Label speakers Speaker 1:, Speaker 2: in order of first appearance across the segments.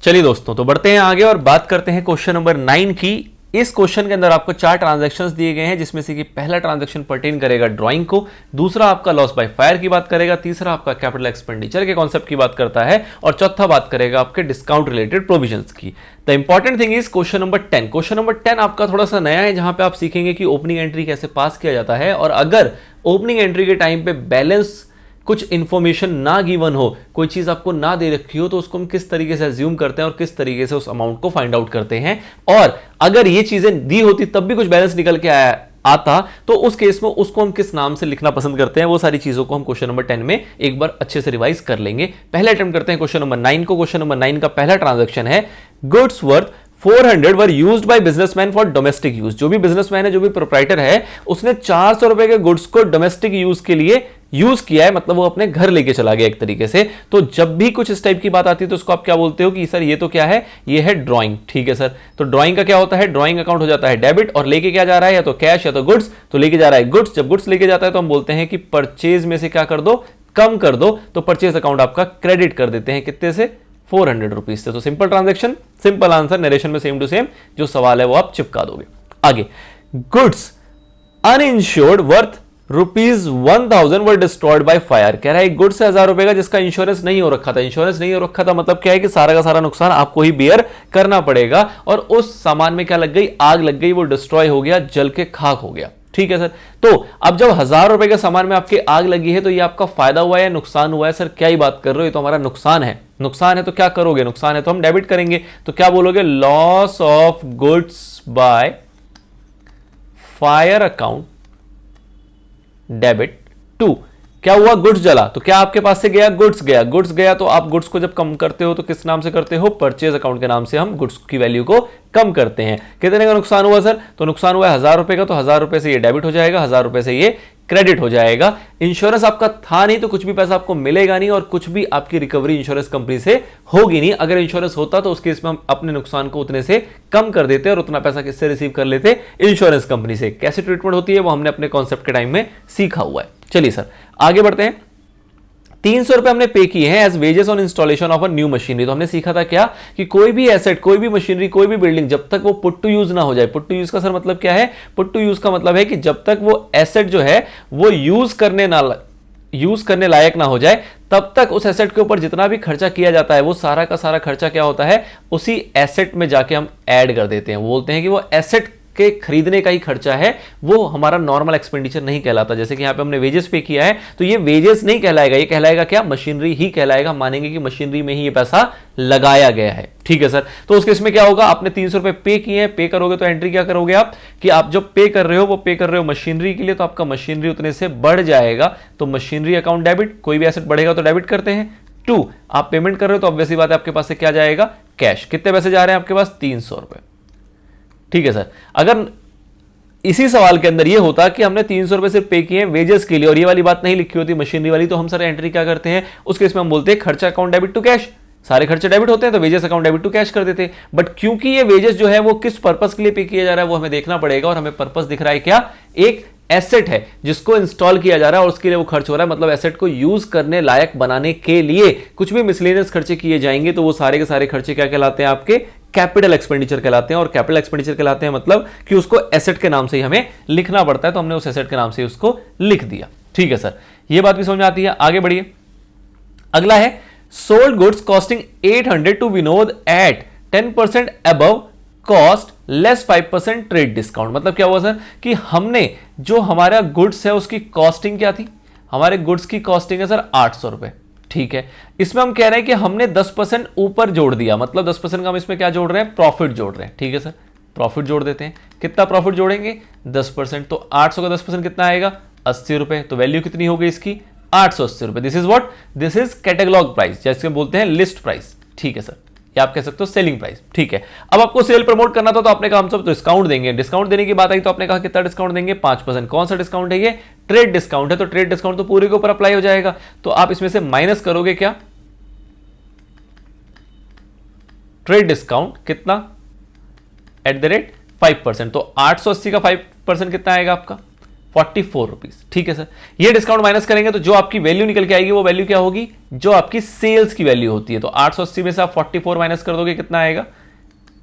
Speaker 1: चलिए दोस्तों, तो बढ़ते हैं आगे और बात करते हैं क्वेश्चन नंबर 9 की। इस क्वेश्चन के अंदर आपको 4 ट्रांजैक्शंस दिए गए हैं, जिसमें से कि पहला ट्रांजैक्शन पर्टेन करेगा ड्राइंग को, दूसरा आपका लॉस बाय फायर की बात करेगा, तीसरा आपका कैपिटल एक्सपेंडिचर के कॉन्सेप्ट की बात करता है, और चौथा बात करेगा आपके डिस्काउंट रिलेटेड प्रोविजंस की। The important thing is question number 10। Question number 10 आपका थोड़ा सा नया है, जहां पे आप सीखेंगे कि ओपनिंग एंट्री कैसे पास किया जाता है, और अगर ओपनिंग एंट्री के टाइम पे बैलेंस कुछ इंफॉर्मेशन ना गिवन हो, कोई चीज आपको ना दे रखी हो, तो उसको हम किस तरीके से अज्यूम करते हैं और किस तरीके से उस अमाउंट को फाइंड आउट करते हैं। और अगर ये चीजें दी होती तब भी कुछ बैलेंस निकल के आता तो उस केस में उसको हम किस नाम से लिखना पसंद करते हैं, वो सारी चीजों को हम क्वेश्चन नंबर 10 में एक बार अच्छे से रिवाइज कर लेंगे। पहले अटेम्प्ट करते हैं क्वेश्चन नंबर 9 को। क्वेश्चन नंबर 9 का पहला ट्रांजैक्शन है, goods worth 400 were used by businessman for domestic use. जो भी बिजनेसमैन है, जो भी प्रोप्राइटर है, उसने 400 रुपए के गुड्स को डोमेस्टिक यूज के लिए यूज किया है, मतलब वो अपने घर लेके चला गया एक तरीके से। तो जब भी कुछ इस टाइप की बात आती है तो उसको आप क्या बोलते हो कि सर ये तो क्या है, ये है ड्राइंग। ठीक है सर, तो ड्राइंग का क्या होता है, ड्राइंग अकाउंट हो जाता है डेबिट, और लेके क्या जा रहा है, या तो कैश या तो गुड्स। तो लेके जा रहा है गुड्स, जब गुड्स लेके जाता है तो हम बोलते हैं कि परचेज में से क्या कर दो, कम कर दो, तो परचेज अकाउंट आपका क्रेडिट कर देते हैं कितने से, 400 रुपीज से। तो simple transaction, simple answer, narration में सेम टू सेम जो सवाल है वो आप चिपका दोगे। आगे, goods uninsured worth ₹1000 were destroyed by fire. कह रहा है गुड्स है 1000 रुपए का, जिसका इंश्योरेंस नहीं हो रखा था। इंश्योरेंस नहीं हो रखा था मतलब क्या है कि सारा का सारा नुकसान आपको ही बियर करना पड़ेगा, और उस सामान में क्या लग गई, आग लग गई, वो डिस्ट्रॉय हो गया, जल के खाक हो गया। ठीक है सर, तो अब जब 1000 रुपए के सामान में आपकी आग लगी है, तो ये आपका फायदा हुआ है, नुकसान हुआ है? सर क्या ही बात कर रहे हो, ये तो हमारा नुकसान है। नुकसान है तो क्या करोगे, नुकसान है तो हम डेबिट करेंगे। तो क्या बोलोगे, loss of goods by fire account debit to, क्या हुआ, गुड्स जला, तो क्या आपके पास से गया, गुड्स गया। गुड्स गया तो आप गुड्स को जब कम करते हो तो किस नाम से करते हो, परचेज अकाउंट के नाम से हम गुड्स की वैल्यू को कम करते हैं। कितने का नुकसान हुआ सर, तो नुकसान हुआ 1000 रुपए का, तो 1000 रुपए से ये डेबिट हो जाएगा, 1000 रुपए से ये क्रेडिट हो जाएगा। इंश्योरेंस आपका था नहीं तो कुछ भी पैसा आपको मिलेगा नहीं, और कुछ भी आपकी रिकवरी इंश्योरेंस कंपनी से होगी नहीं। अगर इंश्योरेंस होता तो उस केस में हम अपने नुकसान को उतने से कम कर देते और उतना पैसा किससे रिसीव कर लेते, इंश्योरेंस कंपनी से। कैसे ट्रीटमेंट होती है वो हमने अपने कॉन्सेप्ट के टाइम में सीखा हुआ है। चलिए सर आगे बढ़ते हैं। 300 रुपए हमने पे किए हैं as wages on installation of a new machinery. तो हमने सीखा था क्या कि कोई भी एसेट, कोई भी मशीनरी, कोई भी बिल्डिंग जब तक वो पुट टू यूज ना हो जाए। पुट टू यूज का सर मतलब क्या है, पुट टू यूज का मतलब है कि जब तक वो एसेट जो है वो यूज करने लायक ना हो जाए, तब तक उस एसेट के ऊपर जितना भी खर्चा किया जाता है वो सारा का सारा खर्चा क्या होता है, उसी एसेट में जाके हम ऐड कर देते हैं। वो बोलते हैं कि वो एसेट के खरीदने का ही खर्चा है, वो हमारा नॉर्मल एक्सपेंडिचर नहीं कहलाता। जैसे कि यहां पे हमने वेजेस पे किया है तो ये वेजेस नहीं कहलाएगा, ये कहलाएगा क्या, मशीनरी ही कहलाएगा। मानेंगे कि मशीनरी में ही ये पैसा लगाया गया है। ठीक है सर, तो उस केस में क्या होगा, आपने 300 रुपए पे किए हैं, पे करोगे तो एंट्री क्या करोगे आप, कि आप जो पे कर रहे हो वो पे कर रहे हो मशीनरी के लिए, तो आपका मशीनरी उतने से बढ़ जाएगा, तो मशीनरी अकाउंट डेबिट। कोई भी एसेट बढ़ेगा तो डेबिट करते हैं। 2, आप पेमेंट कर रहे हो तो ऑब्वियसली बात है आपके पास से क्या जाएगा, कैश। कितने पैसे जा रहे हैं आपके पास, 300 रुपए। ठीक है सर, अगर इसी सवाल के अंदर ये होता कि हमने 300 रुपए सिर्फ पे किए हैं वेजेस के लिए और ये वाली बात नहीं लिखी होती मशीनरी वाली, तो हम सर एंट्री क्या करते हैं, उस केस में हम बोलते हैं खर्चा अकाउंट डेबिट टू कैश। सारे खर्चे डेबिट होते हैं तो wages account debit to cash कर देते हैं। बट क्योंकि ये वेजेस जो है वो किस पर्पस के लिए पे किया जा रहा है वो हमें देखना पड़ेगा, और हमें पर्पस दिख रहा है क्या, एक एसेट है जिसको इंस्टॉल किया जा रहा है और उसके लिए वो खर्च हो रहा है, मतलब एसेट को यूज करने लायक बनाने के लिए कुछ भी मिसलेनियस खर्चे किए जाएंगे, तो वो सारे के सारे खर्चे क्या कहलाते हैं, आपके कैपिटल एक्सपेंडिचर कहलाते हैं। और कैपिटल एक्सपेंडिचर कहलाते हैं मतलब कि उसको एसेट के नाम से ही हमें लिखना पड़ता है, तो हमने उस एसेट के नाम से उसको लिख दिया। ठीक है सर, ये बात भी समझ में आती है। आगे बढ़िए, अगला है sold goods costing 800 to Vinod at 10% above cost less 5% trade discount. मतलब क्या हुआ सर कि हमने जो हमारा गुड्स है उसकी कॉस्टिंग क्या थी, हमारे गुड्स की कॉस्टिंग है सर 800 रुपए। ठीक है, इसमें हम कह रहे हैं कि हमने 10% ऊपर जोड़ दिया, मतलब 10% का हम इसमें क्या जोड़ रहे हैं, प्रॉफिट जोड़ रहे हैं। ठीक है सर, प्रॉफिट जोड़ देते हैं। कितना प्रॉफिट जोड़ेंगे, 10%, तो 800 का 10% कितना आएगा, 80 रुपए। तो वैल्यू कितनी हो गई इसकी, 880 रुपए। This is what, this is catalogue price, जैसे बोलते हैं लिस्ट प्राइस। ठीक है सर, या आप कह सकते हो सेलिंग प्राइस। ठीक है, अब आपको सेल प्रमोट करना था तो आपने कहा हम सब डिस्काउंट देंगे। डिस्काउंट देने की बात आई तो आपने कहा कितना डिस्काउंट देंगे, 5%। कौन सा डिस्काउंट है ये, ट्रेड डिस्काउंट है, तो ट्रेड डिस्काउंट तो पूरे के ऊपर अप्लाई हो जाएगा। तो आप इसमें से माइनस करोगे क्या, ट्रेड डिस्काउंट कितना, एट द रेट 5%। तो 880 का 5% कितना आएगा आपका, ₹44। ठीक है सर, ये डिस्काउंट माइनस करेंगे तो जो आपकी वैल्यू निकल के आएगी वो वैल्यू क्या होगी, जो आपकी सेल्स की वैल्यू होती है। तो 880 में से आप 44 माइनस कर दोगे, कितना आएगा,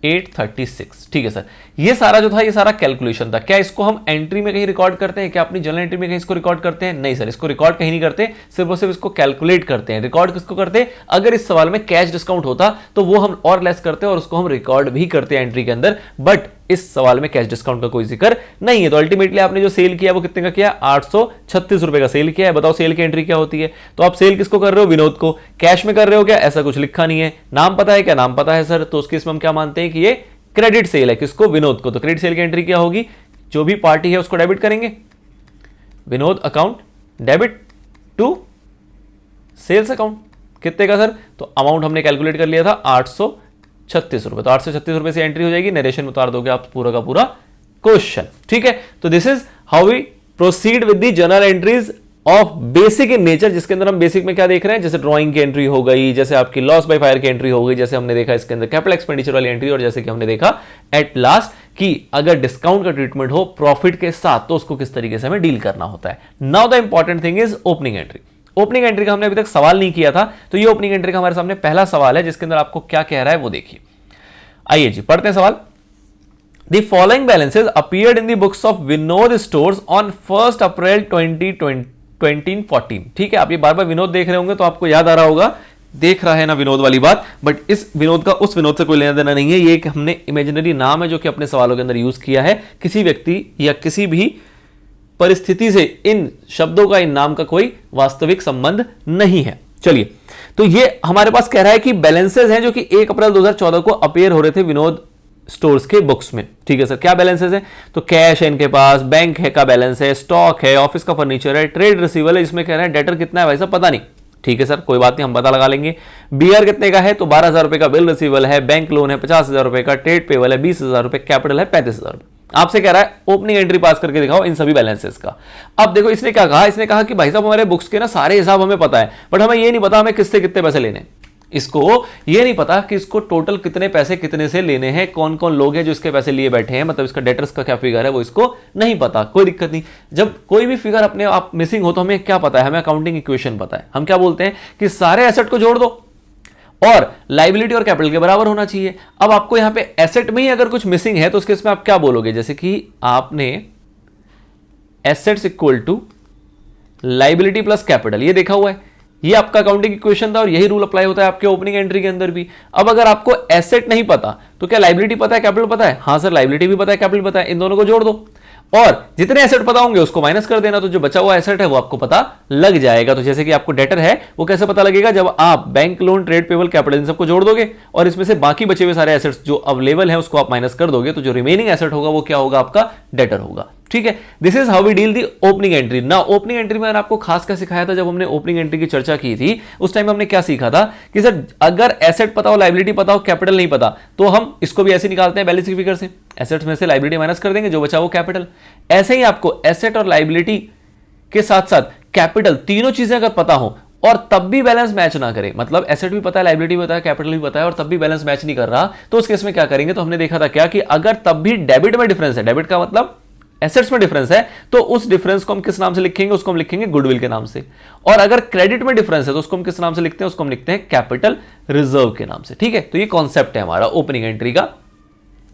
Speaker 1: 836। ठीक है सर, ये सारा जो था ये सारा कैलकुलेशन था। क्या इसको हम एंट्री में कहीं रिकॉर्ड करते हैं, क्या अपनी जर्नल एंट्री में कहीं इसको रिकॉर्ड करते हैं? नहीं सर, इसको रिकॉर्ड कहीं नहीं करते, सिर्फ और सिर्फ इसको कैलकुलेट करते हैं। रिकॉर्ड किसको करते हैं, अगर इस सवाल में कैश डिस्काउंट होता तो वो हम और लेस करते हैं और उसको हम रिकॉर्ड भी करते हैं एंट्री के अंदर, बट इस सवाल में कैश डिस्काउंट का कोई जिक्र नहीं है। तो अल्टीमेटली आपने जो सेल किया वो कितने का किया, 836 रुपए का सेल किया है। बताओ सेल की एंट्री क्या होती है? तो आप सेल किसको कर रहे हो, विनोद को। कैश में कर रहे हो क्या, ऐसा कुछ लिखा नहीं है। नाम पता है क्या, नाम पता है सर, तो उसके इसमें हम क्या मानते हैं कि ये क्रेडिट सेल है, किसको, विनोद को। तो क्रेडिट सेल की एंट्री क्या होगी, जो भी पार्टी है उसको डेबिट करेंगे, Vinod account debit to sales account. कितने का सर, तो अमाउंट हमने कैलकुलेट कर लिया था 836 रुपए। तो 836 रुपए से एंट्री हो जाएगी, नरेशन में उतार दोगे आप पूरा का पूरा क्वेश्चन। ठीक है, तो this is how we proceed with the journal entries of basic in nature, जिसके अंदर हम बेसिक में क्या देख रहे हैं, जैसे ड्राइंग की एंट्री हो गई, जैसे आपकी लॉस बाय फायर की एंट्री हो गई, जैसे हमने देखा इसके अंदर कैपिटल एक्सपेंडिचर वाली एंट्री, और जैसे कि हमने देखा एट लास्ट कि अगर डिस्काउंट का ट्रीटमेंट हो प्रॉफिट के साथ तो उसको किस तरीके से हमें डील करना होता है। Now the important thing is opening entry. Opening entry का हमने अभी तक सवाल नहीं किया था, तो ये ओपनिंग एंट्री का हमारे सामने पहला सवाल है, जिसके अंदर आपको क्या कह रहा है वो देखिए। आइए जी पढ़ते हैं सवाल। The following balances appeared in the books of Vinod stores on 1st April 2014। ठीक है, आप ये बार बार विनोद देख रहे होंगे तो आपको याद आ रहा होगा, देख रहा है ना विनोद वाली बात, बट इस विनोद का उस विनोद से कोई लेना देना नहीं है। ये एक हमने इमेजिनरी नाम है जो कि अपने सवालों के अंदर यूज किया है। किसी व्यक्ति या किसी भी परिस्थिति से इन शब्दों का, इन नाम का कोई वास्तविक संबंध नहीं है। चलिए, तो ये हमारे पास कह रहा है कि बैलेंसेस हैं जो कि 1 अप्रैल 2014 को अपीयर हो रहे थे विनोद स्टोर्स के बुक्स में। ठीक है सर, क्या बैलेंसेस है, तो कैश है इनके पास, बैंक है का बैलेंस है, स्टॉक है, ऑफिस का फर्नीचर है, ट्रेड रिसीवेबल है, इसमें कह रहे हैं डेटर कितना है भाई साहब पता नहीं। ठीक है सर, कोई बात नहीं, हम पता लगा लेंगे। बीआर कितने का है, तो 12,000 रुपए का बिल रिसीवेबल है, बैंक लोन है 50,000 रुपए का, ट्रेड पेबल है 20,000 रुपए, कैपिटल है 35,000 रुपए। आपसे कह रहा है ओपनिंग एंट्री पास करके दिखाओ इन सभी बैलेंसेस का। अब देखो इसने क्या कहा, इसने कहा कि भाई साहब हमारे बुक्स के ना सारे हिसाब हमें पता है, बट हमें ये नहीं पता हमें किससे कितने पैसे लेने हैं। इसको ये नहीं पता कि इसको टोटल कितने पैसे कितने से लेने हैं, कौन कौन लोग हैं जो इसके पैसे लिए बैठे हैं, मतलब इसका डेटर्स का क्या फिगर है वो इसको नहीं पता। कोई दिक्कत नहीं, जब कोई भी फिगर अपने आप मिसिंग हो तो हमें क्या पता है, हमें अकाउंटिंग इक्वेशन पता है। हम क्या बोलते हैं कि सारे एसेट को जोड़ दो और लाइबिलिटी और कैपिटल के बराबर होना चाहिए। अब आपको यहां पे एसेट में ही अगर कुछ मिसिंग है तो उसके इसमें आप क्या बोलोगे, जैसे कि आपने assets equal to liability plus capital ये देखा हुआ है, ये आपका अकाउंटिंग इक्वेशन था और यही रूल अप्लाई होता है आपके ओपनिंग एंट्री के अंदर भी। अब अगर आपको एसेट नहीं पता तो क्या लाइबिलिटी पता है, कैपिटल पता है? हाँ सर, लाइबिलिटी भी पता है, कैपिटल पता है, इन दोनों को जोड़ दो और जितने एसेट पता होंगे उसको माइनस कर देना, तो जो बचा हुआ एसेट है वो आपको पता लग जाएगा। तो जैसे कि आपको डेटर है वो कैसे पता लगेगा, जब आप bank loan, trade payable, capital in सबको जोड़ दोगे और इसमें से बाकी बचे हुए सारे एसेट्स जो अवेलेबल है उसको आप माइनस कर दोगे, तो जो रिमेनिंग एसेट होगा वो क्या होगा, आपका डेटर होगा। ठीक है, this is how we deal the opening entry. ना ओपनिंग एंट्री में मैंने आपको खास क्या सिखाया था, जब हमने ओपनिंग एंट्री की चर्चा की थी उस टाइम हमने क्या सीखा था कि सर अगर एसेट पता हो, लाइबिलिटी पता हो, कैपिटल नहीं पता तो हम इसको भी ऐसे निकालते हैं बैलेंस की फिगर से, एसेट्स में से लाइबिलिटी माइनस कर देंगे, जो बचा वो कैपिटल। ऐसे ही आपको एसेट और लाइबिलिटी के साथ साथ कैपिटल तीनों चीजें अगर पता हो और तब भी बैलेंस मैच ना करे, मतलब एसेट भी पता है, लाइबिलिटी भी पता है, कैपिटल भी पता है और तब भी बैलेंस मैच नहीं कर रहा, तो उस केस में क्या करेंगे, तो हमने देखा था क्या कि अगर तब भी डेबिट में डिफरेंस है, डेबिट का मतलब एसेट्स में डिफरेंस है, तो उस डिफरेंस को हम किस नाम से लिखेंगे, उसको हम लिखेंगे गुडविल के नाम से। और अगर क्रेडिट में डिफरेंस है तो उसको हम किस नाम से लिखते हैं, उसको हम लिखते हैं कैपिटल रिजर्व के नाम से। ठीक है, तो ये कॉन्सेप्ट है हमारा ओपनिंग एंट्री का।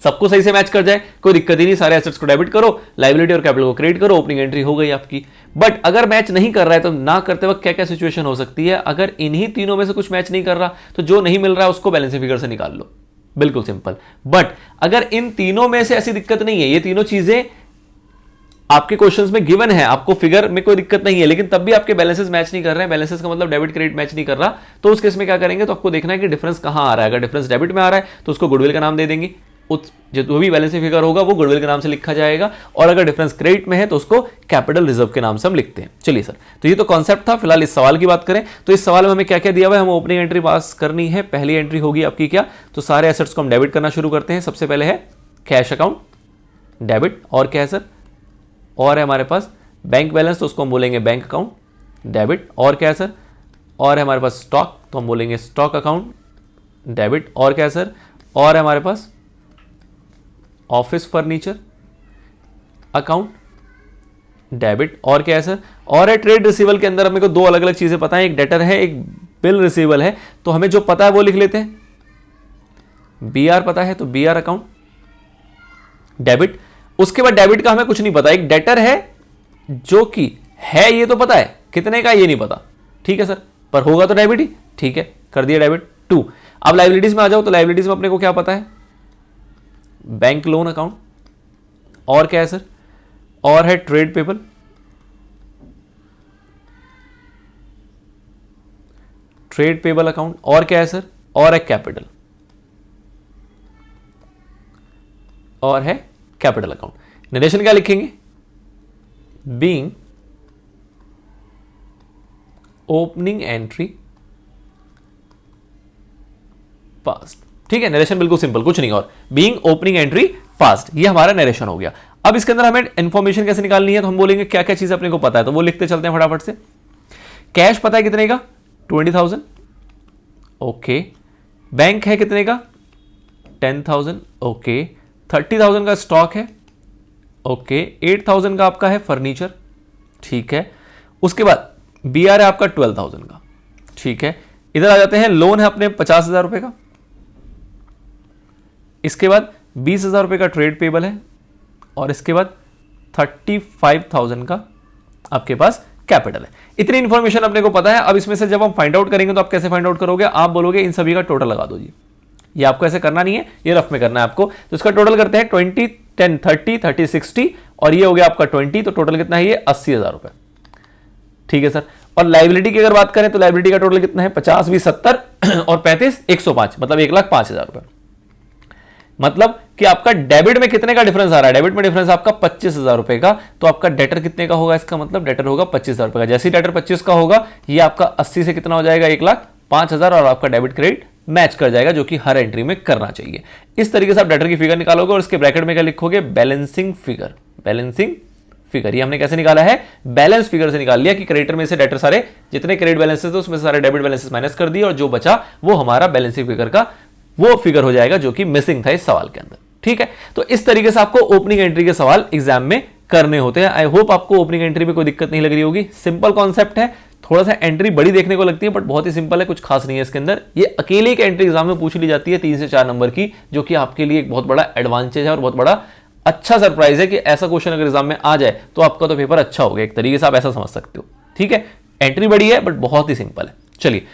Speaker 1: सबको सही से मैच कर जाए, कोई दिक्कत ही नहीं, सारे एसेट्स को डेबिट करो, लाइबिलिटी और कैपिटल को क्रेडिट करो, ओपनिंग एंट्री हो गई आपकी। बट अगर मैच नहीं कर रहा है तो ना करते वक्त क्या क्या सिचुएशन हो सकती है, अगर इन्हीं तीनों में से कुछ मैच नहीं कर रहा तो जो नहीं मिल रहा है उसको बैलेंस फिगर से निकाल लो, बिल्कुल सिंपल। बट अगर इन तीनों में से ऐसी दिक्कत नहीं है, ये तीनों चीजें आपके क्वेश्चंस में गिवन है, आपको फिगर में कोई दिक्कत नहीं है, लेकिन तब भी आपके बैलेंसेस मैच नहीं कर रहे हैं, बैलेंसेस का मतलब डेबिट क्रेडिट मैच नहीं कर रहा, तो उस केस में क्या करेंगे, तो आपको देखना है कि डिफरेंस कहां आ रहा है। अगर डिफरेंस डेबिट में आ रहा है तो उसको गुडविल का नाम दे देंगे, जो भी बैलेंस फिगर होगा वो गुडविल के नाम से लिखा जाएगा, और अगर डिफरेंस क्रेडिट में है तो उसको कैपिटल रिजर्व के नाम से हम लिखते हैं। चलिए सर, तो ये तो कॉन्सेप्ट था। फिलहाल इस सवाल की बात करें तो इस सवाल में हमें क्या क्या दिया हुआ है, हमें ओपनिंग एंट्री पास करनी है। पहली एंट्री होगी आपकी क्या, तो सारे एसेट्स को हम डेबिट करना शुरू करते हैं। सबसे पहले है कैश अकाउंट डेबिट, और क्या है सर, और है हमारे पास बैंक बैलेंस, तो उसको हम बोलेंगे बैंक अकाउंट डेबिट, और क्या है सर, और है हमारे पास स्टॉक, तो हम बोलेंगे स्टॉक अकाउंट डेबिट, और क्या है सर, और है हमारे पास ऑफिस फर्नीचर अकाउंट डेबिट। और क्या है सर? और है ट्रेड रिसीवल के अंदर हमें को दो अलग अलग चीजें पता है, एक डेटर है एक बिल रिसीवल है, तो हमें जो पता है वो लिख लेते हैं। बीआर पता है तो बीआर अकाउंट डेबिट। उसके बाद डेबिट का हमें कुछ नहीं पता, एक डेटर है जो कि है ये तो पता है, कितने का ये नहीं पता, ठीक है सर, पर होगा तो डेबिट ही, ठीक है, कर दिया डेबिट 2। अब लाइबिलिटीज में आ जाओ, तो लाइबिलिटीज में अपने को क्या पता है? Bank loan account. और क्या है सर? और है trade payable, trade payable account. और क्या है सर? और है कैपिटल, और है कैपिटल अकाउंट। नरेशन क्या लिखेंगे? बीइंग ओपनिंग एंट्री पास्ट, ठीक है, नरेशन बिल्कुल सिंपल, कुछ नहीं और, बीइंग ओपनिंग एंट्री पास्ट, ये हमारा नरेशन हो गया। अब इसके अंदर हमें इंफॉर्मेशन कैसे निकालनी है, तो हम बोलेंगे क्या क्या चीज अपने को पता है, तो वो लिखते चलते हैं फटाफट से। कैश पता है कितने का? 20,000, ओके। बैंक है कितने का? 10,000, ओके। 30,000 का स्टॉक है, ओके। 8,000 का आपका है फर्नीचर, ठीक है। उसके बाद बीआर है आपका 12,000 का, ठीक है। इधर आ जाते हैं, लोन है अपने 50,000 रुपए का। इसके बाद 20,000 रुपए का ट्रेड पेबल है, और इसके बाद 35,000 का आपके पास कैपिटल है। इतनी इंफॉर्मेशन अपने को पता है। अब इसमें से जब हम फाइंड आउट करेंगे तो आप कैसे फाइंड आउट करोगे? आप बोलोगे इन सभी का टोटल लगा दो जी। ये आपको ऐसे करना नहीं है, ये रफ में करना है आपको। तो इसका टोटल करते हैं 20, 10, 30, 30, 60, और ये हो गया आपका 20, तो टोटल कितना है ये? 80,000 रुपए, ठीक है सर। और लाइबिलिटी की अगर बात करें तो लाइबिलिटी का टोटल कितना है? 50, 20, 70 और 35, 105, मतलब 1,05,000 रुपए। मतलब कि आपका डेबिट में कितने का डिफरेंस आ रहा है? डेबिट में डिफरेंस आपका 25,000 रुपए का, तो आपका डेटर कितने का होगा? इसका मतलब डेटर होगा 25,000 रुपए का। जैसे ही डेटर 25 का होगा, ये आपका 80 से कितना हो जाएगा? 1,05,000, और आपका डेबिट क्रेडिट मैच कर जाएगा, जो कि हर एंट्री में करना चाहिए। इस तरीके से आप डेटर की फिगर निकालोगे, और इसके ब्रैकेट में क्या लिखोगे? Balancing figure. बैलेंसिंग फिगर ये हमने कैसे निकाला है? बैलेंस फिगर से निकाल लिया कि क्रेडिटर में से डेटर सारे जितने क्रेडिट बैलेंसेस थे उसमें से सारे डेबिट बैलेंसेस माइनस कर दिए, और जो बचा वो हमारा बैलेंसिंग फिगर का वो फिगर हो जाएगा, जो कि मिसिंग था इस सवाल के अंदर, ठीक है। तो इस तरीके से आपको ओपनिंग एंट्री के सवाल एग्जाम में करने होते हैं। आई होप आपको ओपनिंग एंट्री में कोई दिक्कत नहीं लग रही होगी। सिंपल कॉन्सेप्ट है, थोड़ा सा एंट्री बड़ी देखने को लगती है, बट बहुत ही सिंपल है, कुछ खास नहीं है इसके अंदर। ये अकेले एक एंट्री एग्जाम में पूछ ली जाती है 3 से 4 नंबर की, जो कि आपके लिए एक बहुत बड़ा एडवांटेज है और बहुत बड़ा अच्छा सरप्राइज है कि ऐसा क्वेश्चन अगर एग्जाम में आ जाए तो आपका तो पेपर अच्छा हो गया, एक तरीके से आप ऐसा समझ सकते हो, ठीक है। एंट्री बड़ी है बट बहुत ही सिंपल है। चलिए